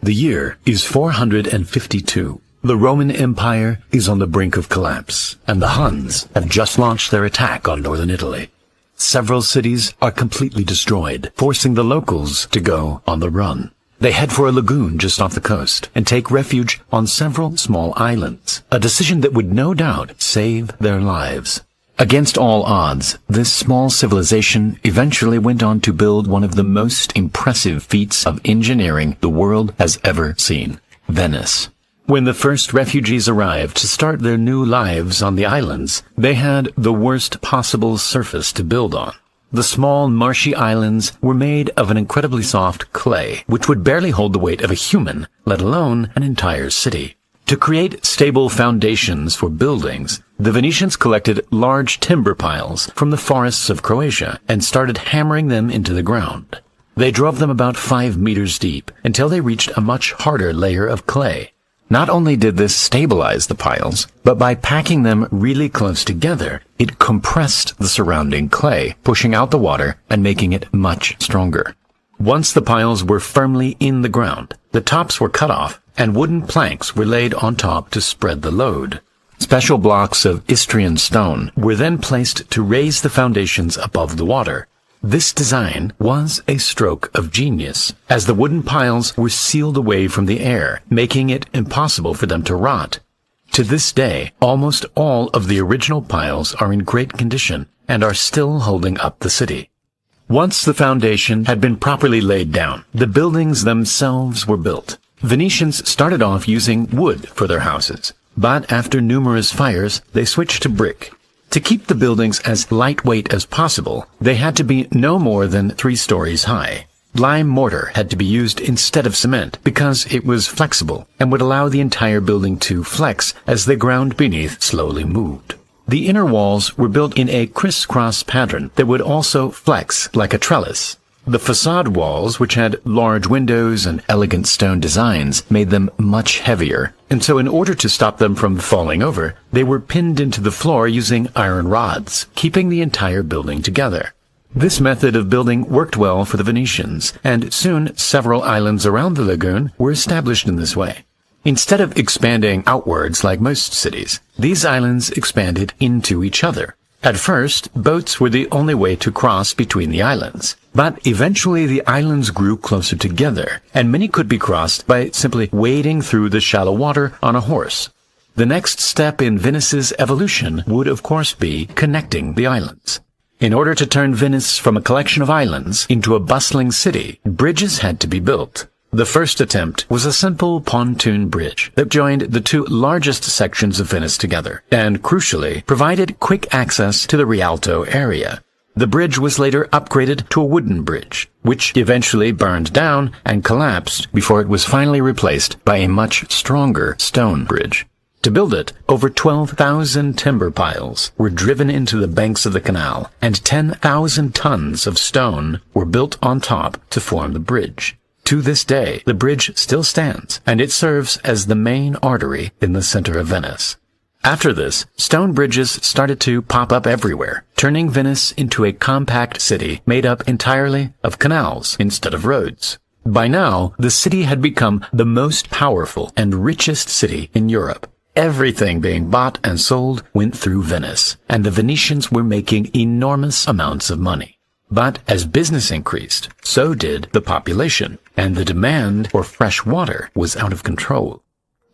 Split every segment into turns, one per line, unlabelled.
The year is 452. The Roman Empire is on the brink of collapse, and the Huns have just launched their attack on northern Italy. Several cities are completely destroyed, forcing the locals to go on the run. They head for a lagoon just off the coast and take refuge on several small islands, a decision that would no doubt save their lives. Against all odds, this small civilization eventually went on to build one of the most impressive feats of engineering the world has ever seen: Venice. When the first refugees arrived to start their new lives on the islands, they had the worst possible surface to build on. The small marshy islands were made of an incredibly soft clay, which would barely hold the weight of a human, let alone an entire city. To create stable foundations for buildings, the Venetians collected large timber piles from the forests of Croatia and started hammering them into the ground. They drove them about 5 meters deep until they reached a much harder layer of clay. Not only did this stabilize the piles, but by packing them really close together, it compressed the surrounding clay, pushing out the water and making it much stronger. Once the piles were firmly in the ground, the tops were cut off and wooden planks were laid on top to spread the load. Special blocks of Istrian stone were then placed to raise the foundations above the water. This design was a stroke of genius, as the wooden piles were sealed away from the air, making it impossible for them to rot. To this day, almost all of the original piles are in great condition and are still holding up the city. Once the foundation had been properly laid down, the buildings themselves were built. Venetians started off using wood for their houses, but after numerous fires, they switched to brick. To keep the buildings as lightweight as possible, they had to be no more than 3 stories high. Lime mortar had to be used instead of cement because it was flexible and would allow the entire building to flex as the ground beneath slowly moved. The inner walls were built in a crisscross pattern that would also flex like a trellis. The facade walls, which had large windows and elegant stone designs, made them much heavier, and so in order to stop them from falling over, they were pinned into the floor using iron rods, keeping the entire building together. This method of building worked well for the Venetians, and soon several islands around the lagoon were established in this way. Instead of expanding outwards like most cities, these islands expanded into each other. At first, boats were the only way to cross between the islands, but eventually the islands grew closer together, and many could be crossed by simply wading through the shallow water on a horse. The next step in Venice's evolution would, of course, be connecting the islands. In order to turn Venice from a collection of islands into a bustling city, bridges had to be built. The first attempt was a simple pontoon bridge that joined the 2 largest sections of Venice together, and crucially, provided quick access to the Rialto area. The bridge was later upgraded to a wooden bridge, which eventually burned down and collapsed before it was finally replaced by a much stronger stone bridge. To build it, over 12,000 timber piles were driven into the banks of the canal, and 10,000 tons of stone were built on top to form the bridge. To this day, the bridge still stands, and it serves as the main artery in the center of Venice. After this, stone bridges started to pop up everywhere, turning Venice into a compact city made up entirely of canals instead of roads. By now, the city had become the most powerful and richest city in Europe. Everything being bought and sold went through Venice, and the Venetians were making enormous amounts of money. But as business increased, so did the population, and the demand for fresh water was out of control.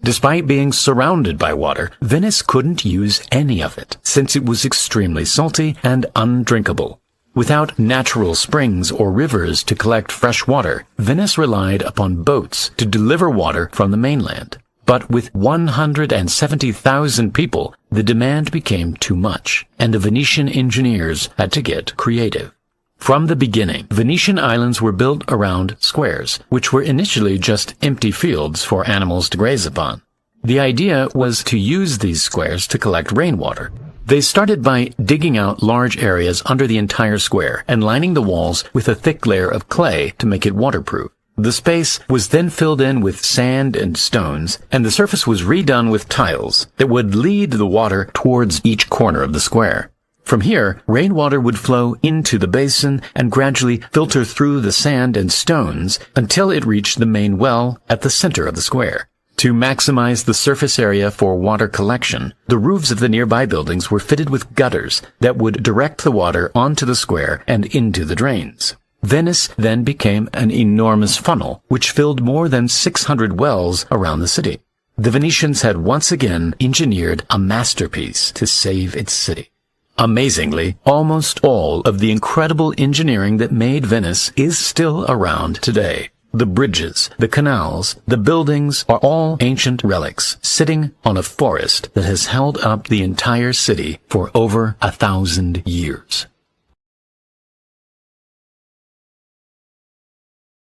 Despite being surrounded by water, Venice couldn't use any of it, since it was extremely salty and undrinkable. Without natural springs or rivers to collect fresh water, Venice relied upon boats to deliver water from the mainland. But with 170,000 people, the demand became too much, and the Venetian engineers had to get creative. From the beginning, Venetian islands were built around squares, which were initially just empty fields for animals to graze upon. The idea was to use these squares to collect rainwater. They started by digging out large areas under the entire square and lining the walls with a thick layer of clay to make it waterproof. The space was then filled in with sand and stones, and the surface was redone with tiles that would lead the water towards each corner of the square. From here, rainwater would flow into the basin and gradually filter through the sand and stones until it reached the main well at the center of the square. To maximize the surface area for water collection, the roofs of the nearby buildings were fitted with gutters that would direct the water onto the square and into the drains. Venice then became an enormous funnel, which filled more than 600 wells around the city. The Venetians had once again engineered a masterpiece to save its city. Amazingly, almost all of the incredible engineering that made Venice is still around today. The bridges, the canals, the buildings are all ancient relics sitting on a forest that has held up the entire city for over 1,000 years.